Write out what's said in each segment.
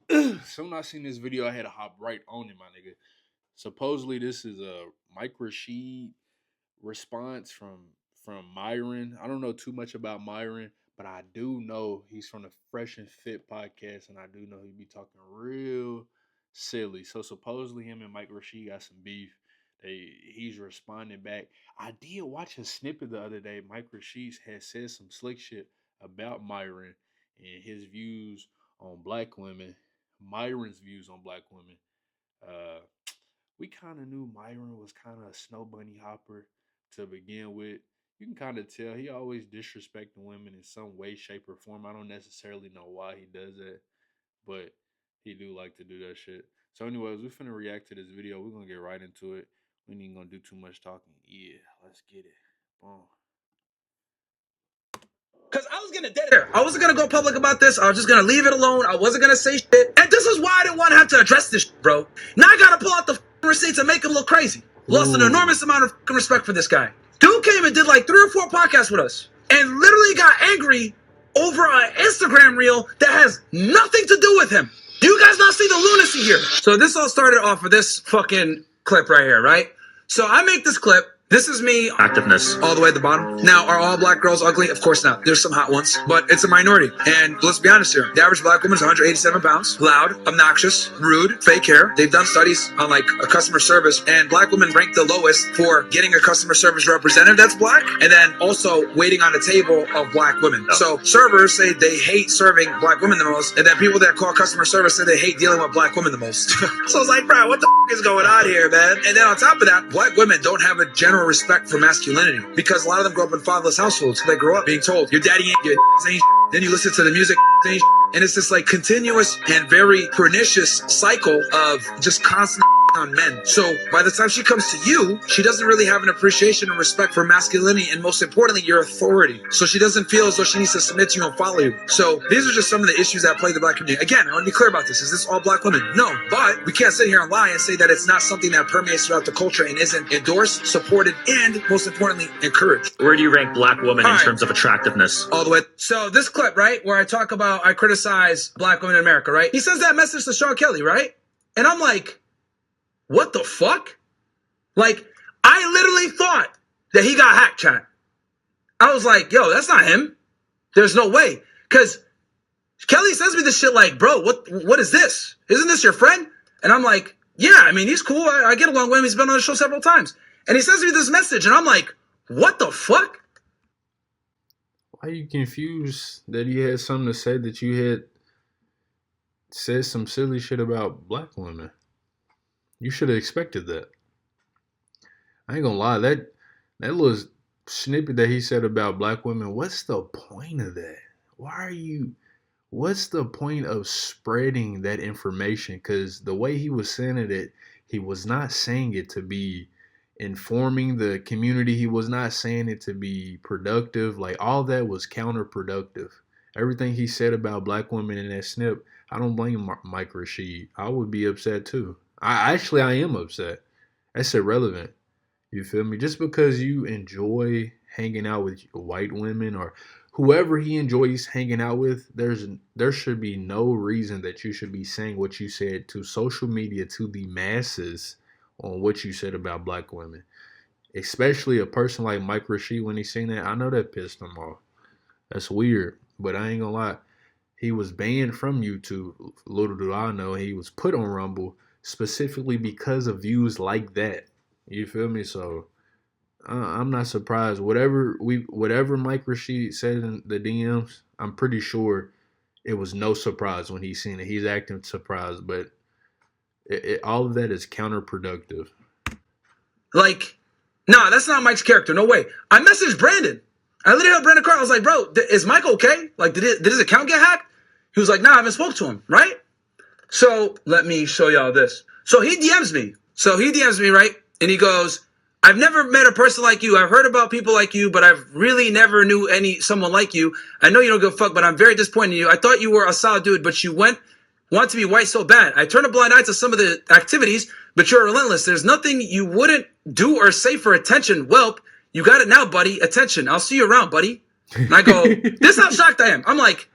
Soon I seen this video, I had to hop right on it, my nigga. Supposedly, this is a Mike Rashid response from Myron. I don't know too much about Myron, but I do know he's from the Fresh and Fit podcast, and I do know he be talking real silly. So supposedly him and Mike Rashid got some beef. He's responding back. I did watch a snippet the other day. Mike Rashid had said some slick shit about Myron and his views on black women. Myron's views on black women. Uh, we kind of knew Myron was kind of a snow bunny hopper to begin with. You can kind of tell he always disrespecting women in some way, shape, or form. I don't necessarily know why he does that, but he do like to do that shit. So, anyways, we finna react to this video. We're gonna get right into it. We ain't gonna do too much talking. Yeah, let's get it. Boom. Because I was going to dead air. I wasn't going to go public about this. I was just going to leave it alone. I wasn't going to say shit. And this is why I didn't want to have to address this shit, bro. Now I got to pull out the receipts and make him look crazy. Lost an enormous amount of respect for this guy. Dude came and did like 3 or 4 podcasts with us and literally got angry over an Instagram reel that has nothing to do with him. Do you guys not see the lunacy here? So this all started off with this fucking clip right here, right? So I make this clip. This is me. Activeness. All the way at the bottom. Now, are all black girls ugly? Of course not. There's some hot ones, but it's a minority. And let's be honest here. The average black woman is 187 pounds. Loud, obnoxious, rude, fake hair. They've done studies on like a customer service, and black women rank the lowest for getting a customer service representative that's black, and then also waiting on a table of black women. So servers say they hate serving black women the most, and then people that call customer service say they hate dealing with black women the most. So I was like, bro, what the is going on here, man? And then on top of that, black women don't have a general respect for masculinity because a lot of them grow up in fatherless households. They grow up being told your daddy ain't your ain't. Then you listen to the music and it's this like continuous and very pernicious cycle of just constant on men. So by the time she comes to you, she doesn't really have an appreciation and respect for masculinity and most importantly, your authority. So she doesn't feel as though she needs to submit to you and follow you. So these are just some of the issues that plague the black community. Again, I want to be clear about this. Is this all black women? No, but we can't sit here and lie and say that it's not something that permeates throughout the culture and isn't endorsed, supported, and most importantly, encouraged. Where do you rank black women in terms of attractiveness? All the way. So this clip, right, where I talk about, I criticize black women in America, right? He sends that message to Sean Kelly, right? And I'm like, what the fuck? Like, I literally thought that he got hacked, chat. I was like, yo, that's not him. There's no way. Because Kelly sends me this shit like, bro, what is this? Isn't this your friend? And I'm like, yeah, I mean, he's cool. I get along with him. He's been on the show several times. And he sends me this message, and I'm like, what the fuck? Why are you confused that he had something to say that you had said some silly shit about black women? You should have expected that. I ain't gonna lie, that little snippet that he said about black women, what's the point of that? What's the point of spreading that information? Because the way he was saying it, he was not saying it to be informing the community. He was not saying it to be productive. Like, all that was counterproductive. Everything he said about black women in that snip, I don't blame Mike Rashid. I would be upset too. I am upset. That's irrelevant. You feel me? Just because you enjoy hanging out with white women or whoever he enjoys hanging out with, there should be no reason that you should be saying what you said to social media, to the masses, on what you said about black women. Especially a person like Mike Rashid, when he seen that, I know that pissed him off. That's weird, but I ain't gonna lie. He was banned from YouTube. Little do I know, he was put on Rumble specifically because of views like that. You feel me? So I'm not surprised. Whatever Mike Rashid said in the DMs, I'm pretty sure it was no surprise when he seen it. He's acting surprised, but all of that is counterproductive. Like, nah, that's not Mike's character. No way. I messaged Brandon. I literally had Brandon Carr. I was like, bro, is Mike okay? Like, did his account get hacked? He was like, nah, I haven't spoke to him, right? So let me show y'all this. So he DMs me, right? And he goes, I've never met a person like you. I've heard about people like you, but I've really never knew someone like you. I know you don't give a fuck, but I'm very disappointed in you. I thought you were a solid dude, but you want to be white so bad. I turn a blind eye to some of the activities, but you're relentless. There's nothing you wouldn't do or say for attention. Welp, you got it now, buddy. Attention. I'll see you around, buddy. And I go, this is how shocked I am. I'm like,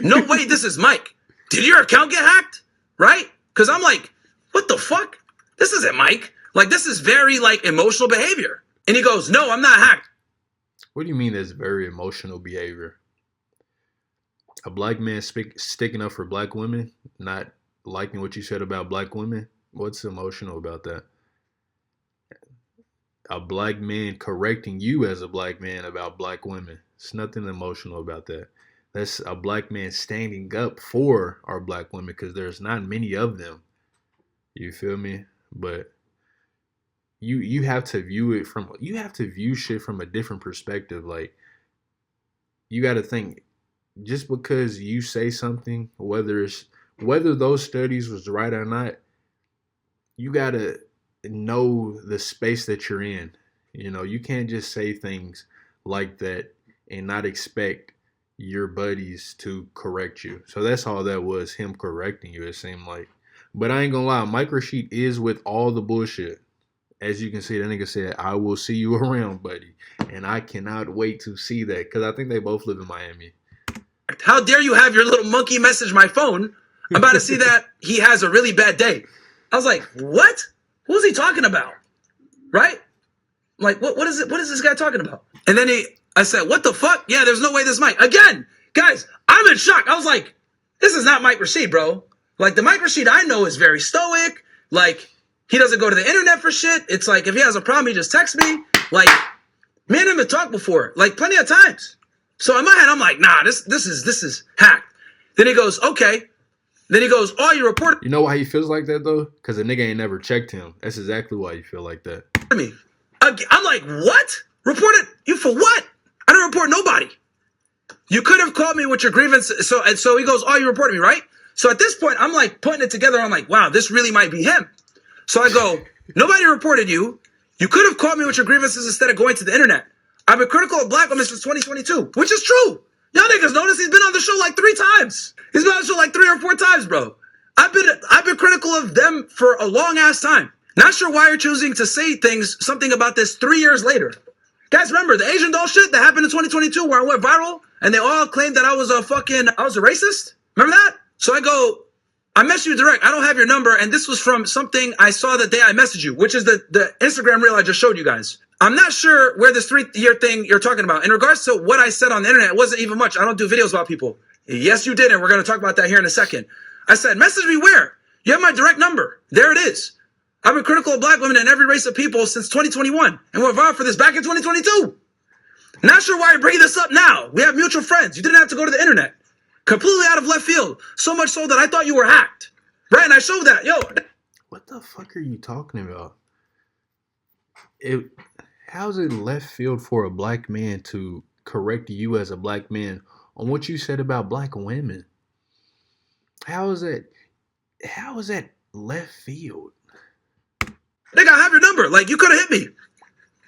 no way, this is Mike. Did your account get hacked? right? Because I'm like, what the fuck? This isn't Mike. Like, this is very, like, emotional behavior. And he goes, no, I'm not hacked. What do you mean that's very emotional behavior? A black man sticking up for black women, not liking what you said about black women? What's emotional about that? A black man correcting you as a black man about black women. It's nothing emotional about that. That's a black man standing up for our black women because there's not many of them. You feel me? But you have to view shit from a different perspective. Like, you got to think, just because you say something, whether those studies was right or not, you got to know the space that you're in. You know, you can't just say things like that and not expect your buddies to correct you. So that's all that was, him correcting you, it seemed like. But I ain't gonna lie, Mike Rashid is with all the bullshit. As you can see, that nigga said, I will see you around, buddy. And I cannot wait to see that, because I think they both live in Miami. How dare you have your little monkey message my phone? I'm about to see that he has a really bad day. I was like, what? Who's he talking about? Right? I'm like, what is this guy talking about? And then I said, what the fuck? Yeah, there's no way this Mike. Again, guys, I'm in shock. I was like, this is not Mike Rashid, bro. Like, the Mike Rashid I know is very stoic. Like, he doesn't go to the internet for shit. It's like, if he has a problem, he just texts me. Like, me and him have talked before, like, plenty of times. So in my head, I'm like, nah, this is hacked. Then he goes, okay. Then he goes, oh, you reported You know why he feels like that, though? Because the nigga ain't never checked him. That's exactly why you feel like that. me. I'm like, what? Reported you for what? I don't report nobody. You could have called me with your grievance. So he goes, oh, you reported me, right? So at this point, I'm like putting it together. I'm like, wow, this really might be him. So I go, nobody reported you. You could have called me with your grievances instead of going to the internet. I've been critical of black women since 2022, which is true. Y'all niggas notice he's been on the show like 3 times. He's been on the show like 3 or 4 times, bro. I've been critical of them for a long ass time. Not sure why you're choosing to say something about this 3 years later. Guys, remember the Asian doll shit that happened in 2022 where I went viral and they all claimed that I was a racist? Remember that? So I go, I messaged you direct. I don't have your number. And this was from something I saw the day I messaged you, which is the Instagram reel I just showed you guys. I'm not sure where this 3-year thing you're talking about. In regards to what I said on the internet, it wasn't even much. I don't do videos about people. Yes, you did. And we're going to talk about that here in a second. I said, message me where? You have my direct number. There it is. I've been critical of black women and every race of people since 2021. And we're vowed for this back in 2022. Not sure why you're bringing this up now. We have mutual friends. You didn't have to go to the internet. Completely out of left field. So much so that I thought you were hacked. Right? And I showed that. Yo. What the fuck are you talking about? How's it left field for a black man to correct you as a black man on what you said about black women? How is that left field? Nigga, I have your number. Like, you could have hit me.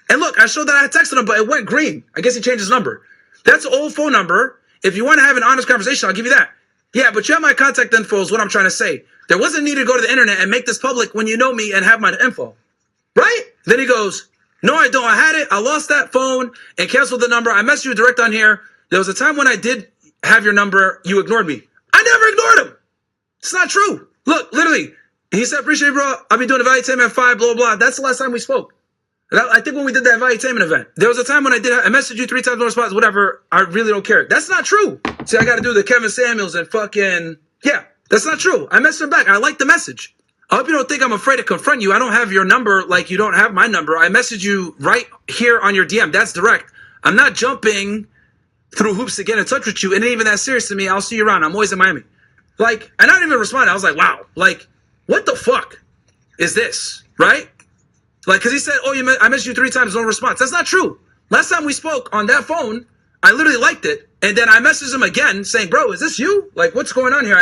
And look, I showed that I had texted him, but it went green. I guess he changed his number. That's an old phone number. If you want to have an honest conversation, I'll give you that. Yeah, but you have my contact info is what I'm trying to say. There wasn't need to go to the internet and make this public when you know me and have my info. Right? Then he goes, no, I don't. I had it. I lost that phone and canceled the number. I messaged you direct on here. There was a time when I did have your number. You ignored me. I never ignored him. It's not true. Look, literally, he said, appreciate it, bro. I'll be doing a valuetainment at 5, blah, blah. That's the last time we spoke. I think when we did that valuetainment event, there was a time when I messaged you 3 times, no response, whatever. I really don't care. That's not true. See, I got to do the Kevin Samuels and fucking, yeah, that's not true. I messaged him back. I like the message. I hope you don't think I'm afraid to confront you. I don't have your number like you don't have my number. I messaged you right here on your DM. That's direct. I'm not jumping through hoops to get in touch with you. It ain't even that serious to me. I'll see you around. I'm always in Miami. Like, and I didn't even respond. I was like, wow, like, what the fuck is this, right? Like, because he said, oh, I messaged you 3 times, no response. That's not true. Last time we spoke on that phone, I literally liked it. And then I messaged him again saying, bro, is this you? Like, what's going on here?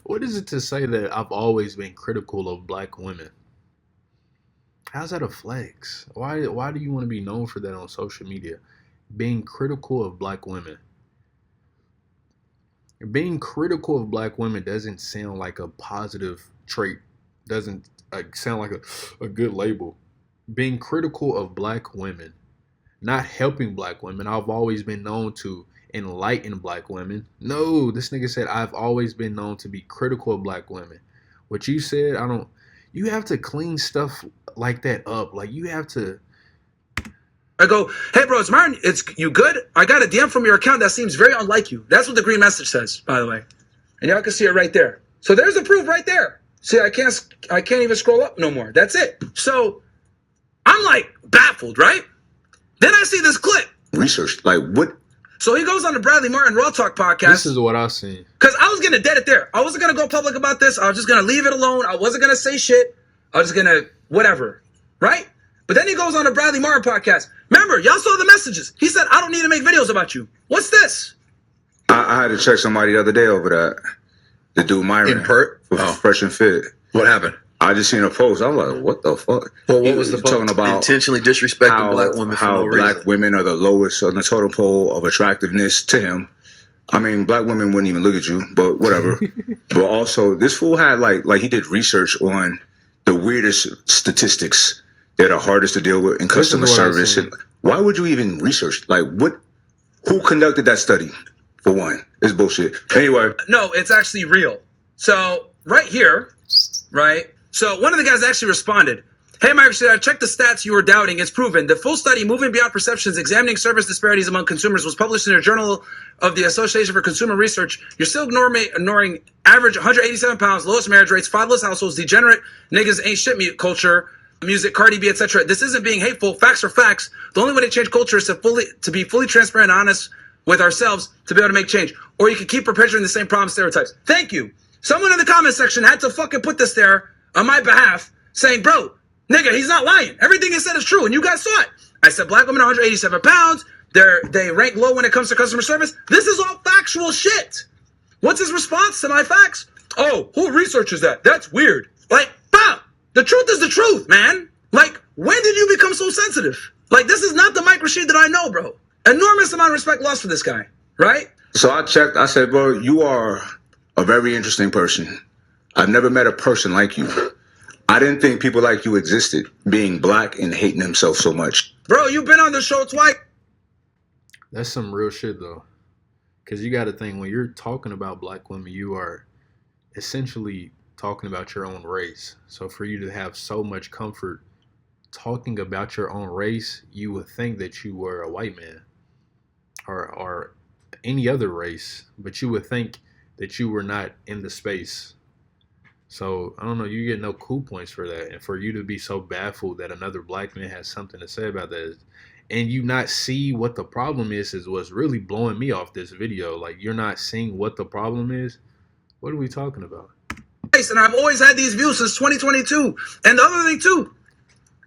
What is it to say that I've always been critical of black women? How's that a flex? Why do you want to be known for that on social media? Being critical of black women. Being critical of black women doesn't sound like a positive trait. Doesn't sound like a good label. Being critical of black women, not helping black women. I've always been known to enlighten black women. No, this nigga said I've always been known to be critical of black women. what you said, I don't. You have to clean stuff like that up. Like you have to. I go, hey bro, it's Myron. It's you good? I got a DM from your account that seems very unlike you. That's what the green message says, by the way. And y'all can see it right there. So there's the proof right there. See, I can't even scroll up no more. That's it. So I'm like baffled, right? Then I see this clip. Research, like what? So he goes on the Bradley Martin Raw Talk podcast. This is what I've seen. Because I was gonna dead it there. I wasn't gonna go public about this. I was just gonna leave it alone. I wasn't gonna say shit. I was just gonna whatever, right? But then he goes on the Bradley Martin podcast. Remember, y'all saw the messages. He said, I don't need to make videos about you. What's this? I had to check somebody the other day over that. The dude Myron. In Pert? For Fresh and Fit. What happened? I just seen a post. I was like, what the fuck? Well, what was the talking post? about? Intentionally disrespecting black women for how no black reason. women are the lowest on the totem pole of attractiveness to him. I mean, black women wouldn't even look at you, but whatever. But also, this fool had like he did research on the weirdest statistics that are hardest to deal with in customer service. And why would you even research? Like, what? Who conducted that study? For one, it's bullshit. Anyway, No, it's actually real. So right here, right? So one of the guys actually responded, hey, Myron, I checked the stats you were doubting. It's proven. The full study, Moving Beyond Perceptions, Examining Service Disparities Among Consumers, was published in a journal of the Association for Consumer Research. You're still ignoring average 187 pounds, lowest marriage rates, fatherless households, degenerate niggas ain't shit culture, music, Cardi B, etc. This isn't being hateful. Facts are facts. The only way to change culture is to be fully transparent and honest with ourselves to be able to make change. Or you can keep perpetuating the same problem stereotypes. Thank you. Someone in the comment section had to fucking put this there on my behalf saying, bro, nigga, he's not lying. Everything he said is true, and you guys saw it. I said black women are 187 pounds. They rank low when it comes to customer service. This is all factual shit. What's his response to my facts? Oh, who researches that? That's weird. Like, bah, the truth is the truth, man. Like, when did you become so sensitive? Like, this is not the Mike Rashid that I know, bro. Enormous amount of respect lost for this guy, right? so I checked. I said, bro, you are a very interesting person. I've never met a person like you. I didn't think people like you existed, being black and hating themselves so much. Bro, you've been on the show twice. That's some real shit though, because you got to think when you're talking about black women, you are essentially talking about your own race. So for you to have so much comfort talking about your own race, you would think that you were a white man or any other race, but you would think that you were not in the space. So I don't know, you get no cool points for that. And for you to be so baffled that another black man has something to say about that, and you not see what the problem is what's really blowing me off this video. Like, you're not seeing what the problem is. What are we talking about? And I've always had these views since 2022. And the other thing too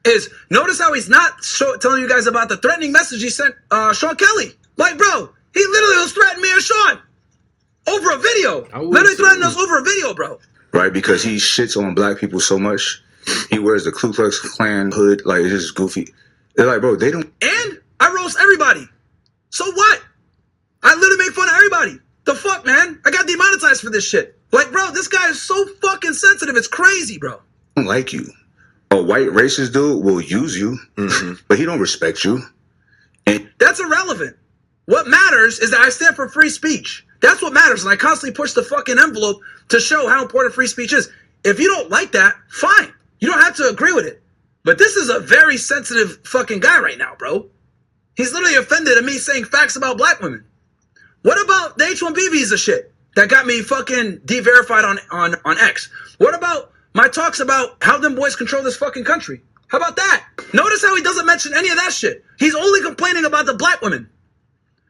is, notice how he's not telling you guys about the threatening message he sent Sean Kelly. Like, bro, he literally was threatening me and Sean over a video. Literally threatening us over a video, bro. Right, because he shits on black people so much. He wears the Ku Klux Klan hood, like it's just goofy. They're like, bro, they don't. And I roast everybody. So what? I literally make fun of everybody. The fuck, man? I got demonetized for this shit. Like, bro, this guy is so fucking sensitive. It's crazy, bro. Like you. A white racist dude will use you, but he don't respect you. And that's irrelevant. What matters is that I stand for free speech. That's what matters. And I constantly push the fucking envelope to show how important free speech is. If you don't like that, fine. You don't have to agree with it. But this is a very sensitive fucking guy right now, bro. He's literally offended at me saying facts about black women. What about the H-1B visa shit that got me fucking de-verified on X? What about my talks about how them boys control this fucking country? How about that? Notice how he doesn't mention any of that shit. He's only complaining about the black women.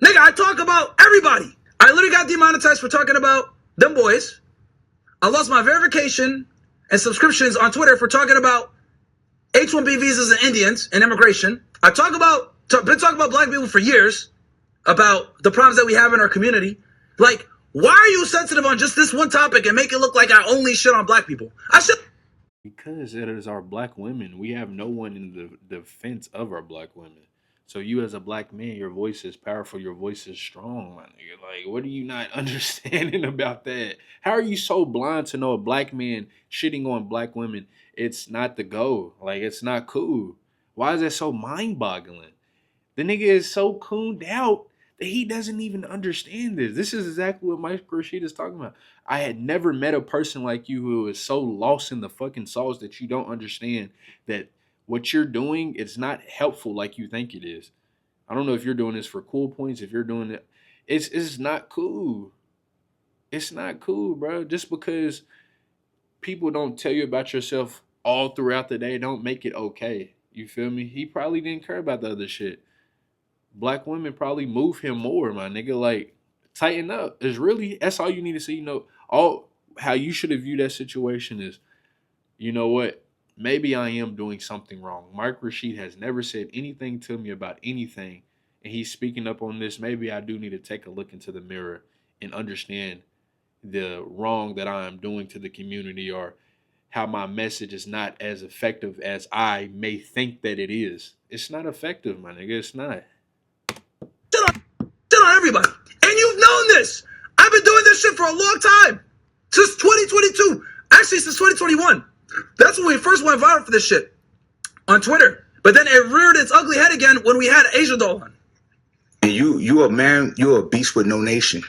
Nigga, I talk about everybody. I literally got demonetized for talking about them boys. I lost my verification and subscriptions on Twitter for talking about H-1B visas and Indians and immigration. I been talking about black people for years, about the problems that we have in our community. Like, why are you sensitive on just this one topic and make it look like I only shit on black people? Because it is our black women. We have no one in the defense of our black women. So you as a black man, your voice is powerful, your voice is strong, my nigga. Like, what are you not understanding about that? How are you so blind to know a black man shitting on black women? It's not the go. Like, it's not cool. Why is that so mind-boggling? The nigga is so cooned out He doesn't even understand this. This is exactly what Mike Rashid is talking about. I had never met a person like you who is so lost in the fucking sauce that you don't understand that what you're doing is not helpful like you think it is. I don't know if you're doing this for cool points. If you're doing it, it's not cool. It's not cool, bro. Just because people don't tell you about yourself all throughout the day, don't make it okay. You feel me? He probably didn't care about the other shit. Black women probably move him more, my nigga. Like, tighten up. That's all you need to see. You know, all how you should have viewed that situation is, you know what? Maybe I am doing something wrong. Mark Rashid has never said anything to me about anything, and he's speaking up on this. Maybe I do need to take a look into the mirror and understand the wrong that I am doing to the community, or how my message is not as effective as I may think that it is. It's not effective, my nigga. It's not. Shit on everybody. And you've known this. I've been doing this shit for a long time. Since 2022. Actually, since 2021. That's when we first went viral for this shit. On Twitter. But then it reared its ugly head again when we had Asia Doll on. And you a man, you're a beast with no nation.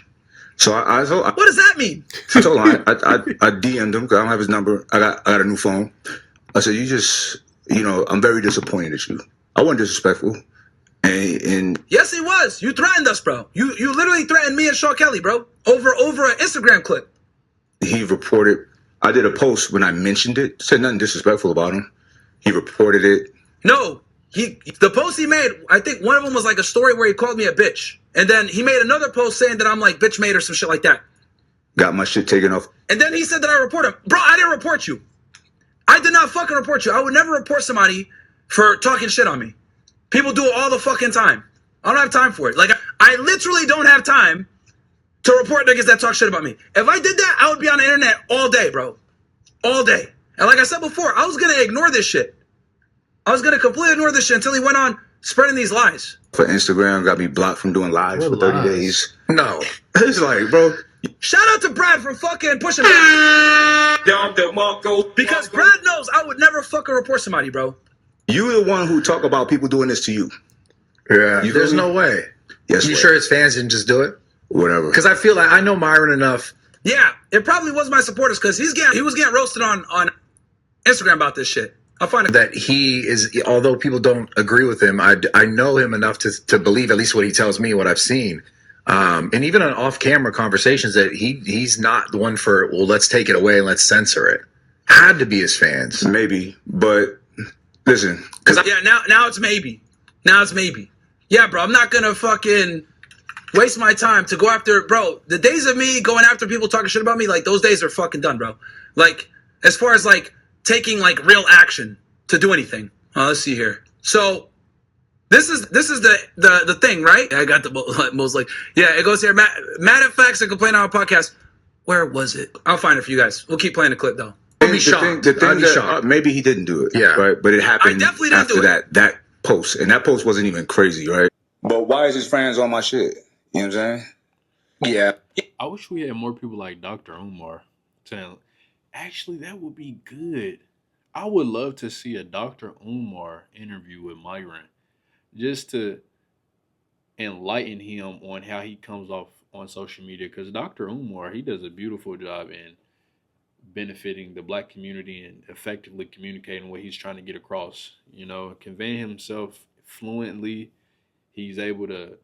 So I what does that mean? I told him, I DM'd him because I don't have his number. I got a new phone. I said, I'm very disappointed at you. I wasn't disrespectful. And yes, he was. You threatened us, bro. You literally threatened me and Shaw Kelly, bro, over an Instagram clip. He reported. I did a post when I mentioned it. Said nothing disrespectful about him. He reported it. No, the post he made. I think one of them was like a story where he called me a bitch, and then he made another post saying that I'm like bitch made or some shit like that. Got my shit taken off. And then he said that I report him, bro. I didn't report you. I did not fucking report you. I would never report somebody for talking shit on me. People do it all the fucking time. I don't have time for it. Like, I literally don't have time to report niggas that talk shit about me. If I did that, I would be on the internet all day, bro. All day. And like I said before, I was going to ignore this shit. I was going to completely ignore this shit until he went on spreading these lies. For Instagram, got me blocked from doing lives for 30 days. No. It's like, bro. Shout out to Brad for fucking pushing back. Because Brad knows I would never fucking report somebody, bro. You the one who talk about people doing this to you. Yeah, there's no way. Yes, you sure his fans didn't just do it? Whatever. Because I feel like I know Myron enough. Yeah, it probably was my supporters because he was getting roasted on Instagram about this shit. I'll find it. That he is, although people don't agree with him, I know him enough to believe at least what he tells me, what I've seen. And even on off-camera conversations that he's not the one for, well, let's take it away and let's censor it. Had to be his fans. Maybe, but listen. Now it's maybe. Now it's maybe. Yeah, bro, I'm not going to fucking waste my time to go after, bro, the days of me going after people talking shit about me, like, those days are fucking done, bro. Like, as far as, like, taking, like, real action to do anything. Let's see here. So, this is the thing, right? I got the most, like, yeah, it goes here. Mad at facts and complain on our podcast. Where was it? I'll find it for you guys. We'll keep playing the clip, though. The thing maybe he didn't do it. Yeah. Right? But it happened after that post. And that post wasn't even crazy, right? But why is his friends on my shit? You know what I'm saying? Yeah. I wish we had more people like Dr. Umar saying, actually, that would be good. I would love to see a Dr. Umar interview with Myron just to enlighten him on how he comes off on social media. Because Dr. Umar, he does a beautiful job in benefiting the black community and effectively communicating what he's trying to get across. You know, conveying himself fluently. He's able to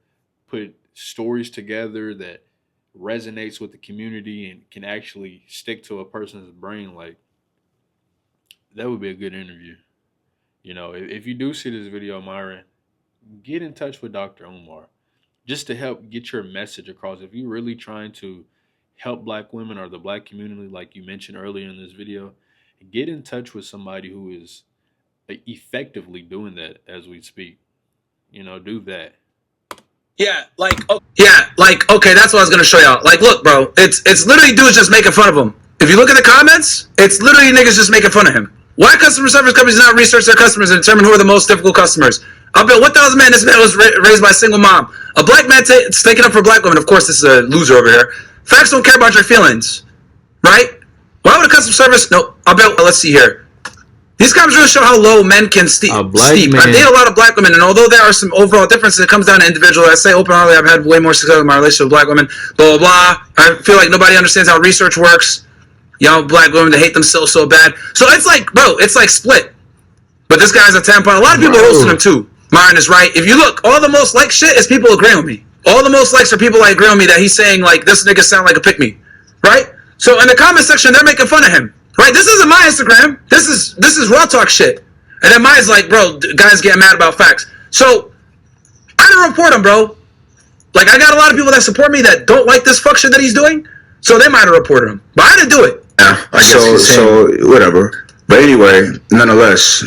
put stories together that resonates with the community and can actually stick to a person's brain. Like, that would be a good interview. You know, if you do see this video, Myron, get in touch with Dr. Umar just to help get your message across. If you're really trying to help black women or the black community, like you mentioned earlier in this video, get in touch with somebody who is effectively doing that as we speak. You know, do that. Yeah, okay, that's what I was gonna show y'all. Like, look, bro, it's literally dudes just making fun of him. If you look at the comments, it's literally niggas just making fun of him. Why customer service companies not research their customers and determine who are the most difficult customers? I'll bet 1,000 man, this man was raised by a single mom. A black man taking up for black women. Of course, this is a loser over here. Facts don't care about your feelings, right? Why would a customer service? No, I'll bet. Let's see here. These comments really show how low men can steep. A black man. I date a lot of black women, and although there are some overall differences, it comes down to individual. I say openly, I've had way more success in my relationship with black women. Blah blah blah. I feel like nobody understands how research works. Y'all black women, they hate themselves so bad. So it's like, bro, it's like split. But this guy's a 10 point. A lot of people are roasting him too. Myron is right. If you look, all the most like shit is people agreeing with me. All the most likes are people that agree with me that he's saying like this nigga sound like a pick me, right? So in the comment section, they're making fun of him, right? This isn't my Instagram. This is raw talk shit. And then mine's like, bro, guys getting mad about facts. So I didn't report him, bro. Like I got a lot of people that support me that don't like this fuck shit that he's doing. So they might have reported him, but I didn't do it. Yeah, so whatever. But anyway, nonetheless,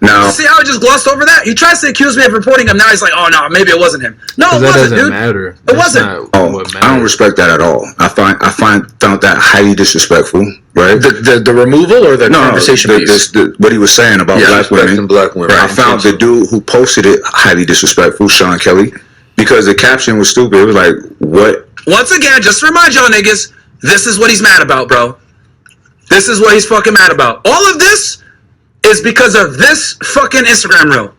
now see how I just glossed over that? He tries to accuse me of reporting him. Now he's like, oh no, maybe it wasn't him. No, it wasn't, dude. Matter. It wasn't. I don't respect that at all. I found that highly disrespectful. Right? The removal or the conversation piece? What he was saying about black women. Black women. I found the dude who posted it highly disrespectful, Sean Kelly, because the caption was stupid. It was like, what? Once again, just to remind y'all niggas, this is what he's mad about, bro. This is what he's fucking mad about. All of this is because of this fucking Instagram reel.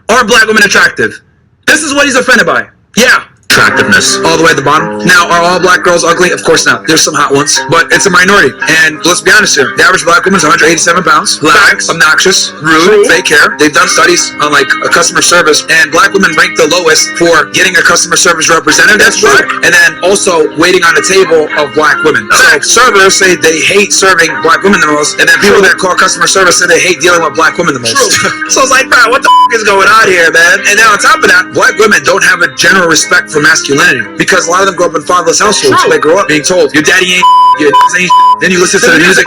Are black women attractive? This is what he's offended by. Yeah. Attractiveness. All the way at the bottom. Now, are all black girls ugly? Of course not. There's some hot ones, but it's a minority. And let's be honest here. The average black woman is 187 pounds. Black, obnoxious, rude, fake hair. They've done studies on like a customer service, and black women rank the lowest for getting a customer service representative that's black, and then also waiting on the table of black women. So servers say they hate serving black women the most, and then people that call customer service say they hate dealing with black women the most. So it's like, bro, what the f*** is going on here, man? And then on top of that, black women don't have a general respect for masculinity because a lot of them grow up in fatherless households. So they grow up being told your daddy ain't your ain't then you listen to the music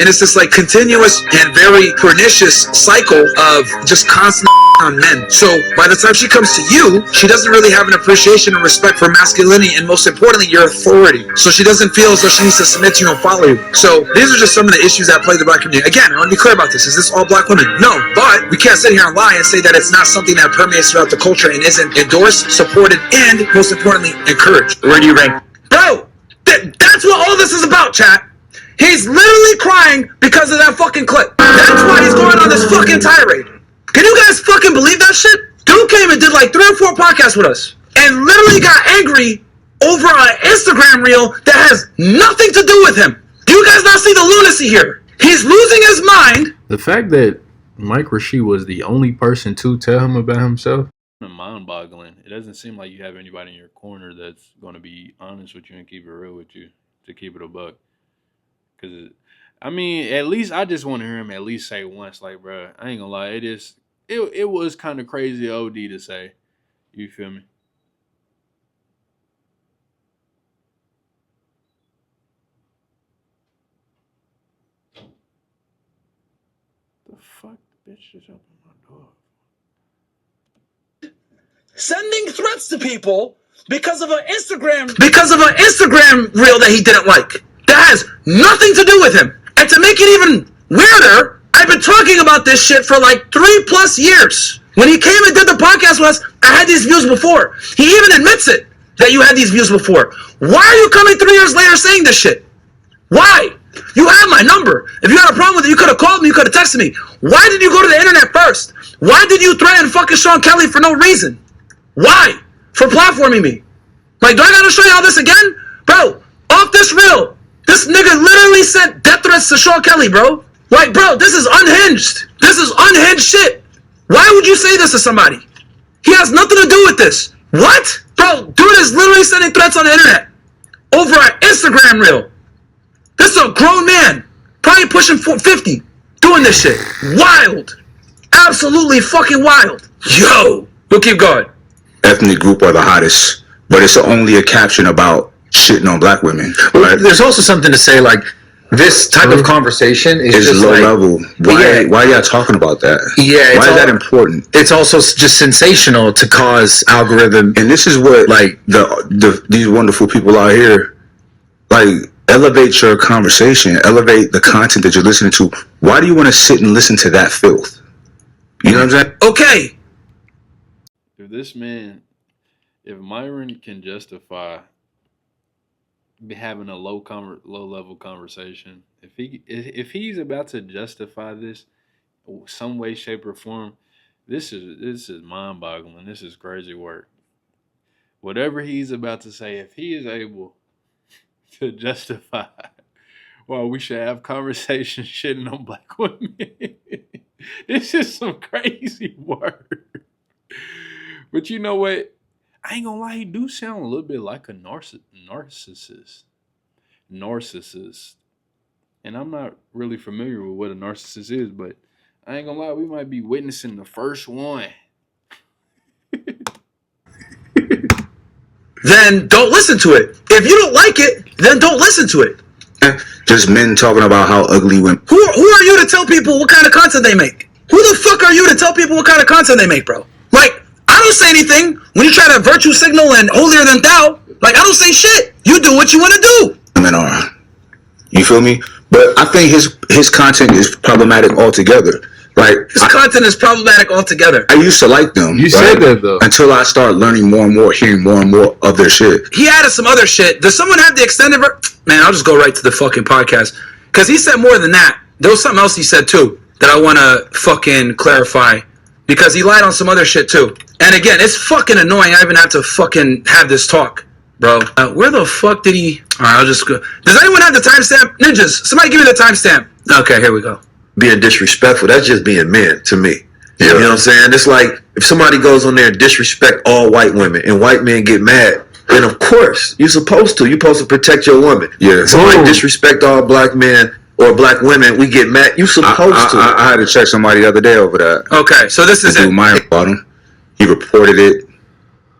and it's this like continuous and very pernicious cycle of just constant on men. So by the time she comes to you, she doesn't really have an appreciation and respect for masculinity and most importantly your authority. So she doesn't feel as though she needs to submit to you and follow you. So these are just some of the issues that plague the black community. Again, I want to be clear about this. Is this all black women? No, but we can't sit here and lie and say that it's not something that permeates throughout the culture and isn't endorsed, supported, and most importantly encouraged. Where do you rank? Bro, that's what all this is about, chat. He's literally crying because of that fucking clip. That's why he's going on this fucking tirade. Can you guys fucking believe that shit? Dude came and did like 3 or 4 podcasts with us and literally got angry over an Instagram reel that has nothing to do with him. Do you guys not see the lunacy here? He's losing his mind. The fact that Mike Rashid was the only person to tell him about himself, mind-boggling. It doesn't seem like you have anybody in your corner that's going to be honest with you and keep it real with you, to keep it a buck. Because, I mean, at least I just want to hear him at least say once, like, bro, I ain't going to lie, it was kind of crazy OD to say. You feel me? The fuck? The bitch just opened my door. Sending threats to people because of an Instagram reel that he didn't like. That has nothing to do with him. And to make it even weirder, I've been talking about this shit for like 3+ years. When he came and did the podcast with us, I had these views before. He even admits it, that you had these views before. Why are you coming 3 years later saying this shit? Why? You have my number. If you had a problem with it, you could have called me, you could have texted me. Why did you go to the internet first? Why did you threaten fucking Sean Kelly for no reason? Why? For platforming me. Like, do I gotta show y'all this again? Bro, off this reel, this nigga literally sent death threats to Sean Kelly, bro. Like, bro, this is unhinged. This is unhinged shit. Why would you say this to somebody? He has nothing to do with this. What? Bro, dude is literally sending threats on the internet over an Instagram reel. This is a grown man, probably pushing 50, doing this shit. Wild. Absolutely fucking wild. Yo, we'll keep going. Ethnic group are the hottest, but it's only a caption about shitting on black women. Right? There's also something to say, like, this type of conversation is just low like, level. Why are y'all talking about that? Yeah, why is that important? It's also just sensational to cause algorithm. And this is what like these wonderful people out here like elevate your conversation, elevate the content that you're listening to. Why do you want to sit and listen to that filth? You know what I'm saying? Okay. If Myron can justify having a low level conversation, if he's about to justify this, some way, shape, or form. This is mind-boggling. This is crazy work. Whatever he's about to say, if he is able to justify why we should have conversations shitting on black women, this is some crazy work. But you know what? I ain't gonna lie, he do sound a little bit like a narcissist. Narcissist. And I'm not really familiar with what a narcissist is, but I ain't gonna lie, we might be witnessing the first one. Then don't listen to it. If you don't like it, then don't listen to it. Just men talking about how ugly women. Who are you to tell people what kind of content they make? Who the fuck are you to tell people what kind of content they make, bro? Like, I don't say anything when you try to virtue signal and holier than thou. Like, I don't say shit. You do what you want to do. Women are. You feel me? But I think his content is problematic altogether. Like, His content is problematic altogether. I used to like them. You said that though. Until I started learning more and more, hearing more and more of their shit. He added some other shit. Does someone have the extended Man, I'll just go right to the fucking podcast. Because he said more than that. There was something else he said too that I want to fucking clarify. Because he lied on some other shit too. And again, it's fucking annoying. I even have to fucking have this talk, bro. Where the fuck did he... Alright, I'll just go. Does anyone have the timestamp? Ninjas, somebody give me the timestamp. Okay, here we go. Being disrespectful, that's just being men to me. You know what I'm saying? It's like if somebody goes on there and disrespect all white women and white men get mad, then of course you're supposed to. You're supposed to protect your woman. Yeah. Somebody disrespect all black men or black women, we get mad. You're supposed to. I had to check somebody the other day over that. Okay, so this is it. Myron bought him. He reported it.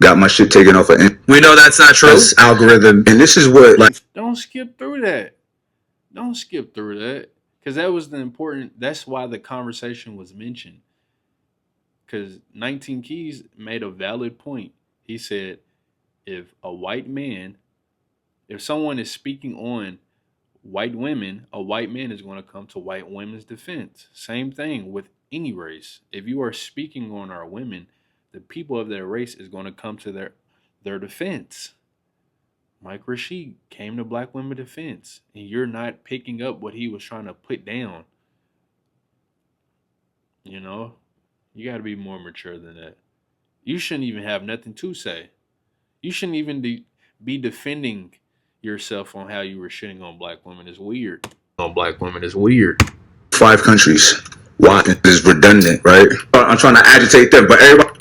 Got my shit taken off of him. We know that's not true. That's algorithm. And this is what, like, Don't skip through that. Don't skip through that. Because that was the important, that's why the conversation was mentioned. Because 19 Keys made a valid point. He said, if someone is speaking on white women, a white man is going to come to white women's defense. Same thing with any race. If you are speaking on our women, the people of their race is going to come to their defense. Mike Rashid came to black women's defense, and you're not picking up what he was trying to put down. You know, you got to be more mature than that. You shouldn't even have nothing to say. You shouldn't even be defending yourself on how you were shitting on black women. It's weird. On black women is weird. 5 countries. Why is redundant, right? I'm trying to agitate them, but everybody.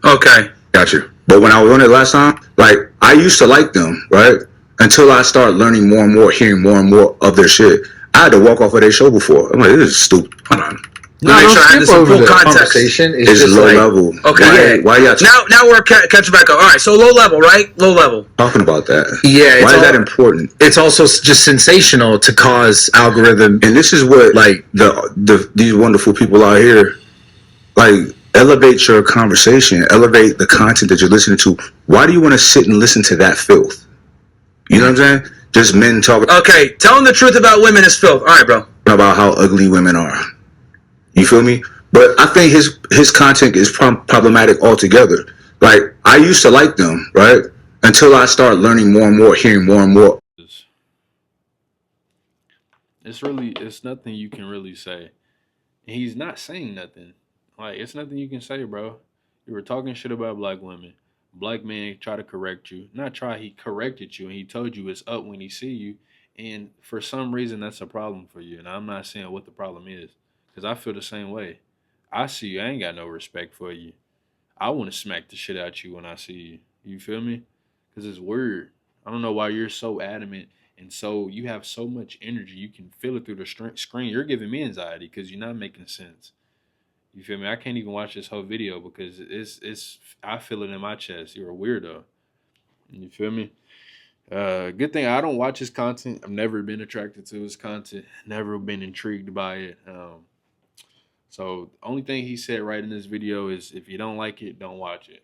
Okay. Got you. But when I was on it last time, like, I used to like them, right? Until I started learning more and more, hearing more and more of their shit. I had to walk off of their show before. I'm like, this is stupid. Hold on. No, Make sure I had this in full context. Conversation is It's just low like, level. Okay. Why y'all Now we're catching back up. All right, so low level, right? Low level. talking about that? yeah, Why is that important? it's also just sensational to cause algorithm. And this is what, like, these wonderful people out here, like, elevate your conversation, elevate the content that you're listening to. Why do you want to sit and listen to that filth? You know what I'm saying? Just men talking Okay, telling the truth about women is filth. All right, bro. about how ugly women are. You feel me? But I think his content is problematic altogether. Like, I used to like them, right? Until I started learning more and more, hearing more and more. It's nothing you can really say. And he's not saying nothing. Like, it's nothing you can say, bro. You were talking shit about black women. Black man try to correct you. Not try, he corrected you and he told you it's up when he see you. And for some reason, that's a problem for you. And I'm not saying what the problem is. Because I feel the same way. I see you. I ain't got no respect for you. I want to smack the shit out you when I see you. You feel me? Because it's weird. I don't know why you're so adamant. And so you have so much energy. You can feel it through the screen. You're giving me anxiety because you're not making sense. You feel me? I can't even watch this whole video because it's I feel it in my chest. You're a weirdo. You feel me? Good thing I don't watch his content. I've never been attracted to his content. Never been intrigued by it. So the only thing he said right in this video is if you don't like it, don't watch it.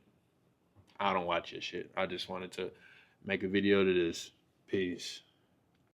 I don't watch your shit. I just wanted to make a video to this. Peace.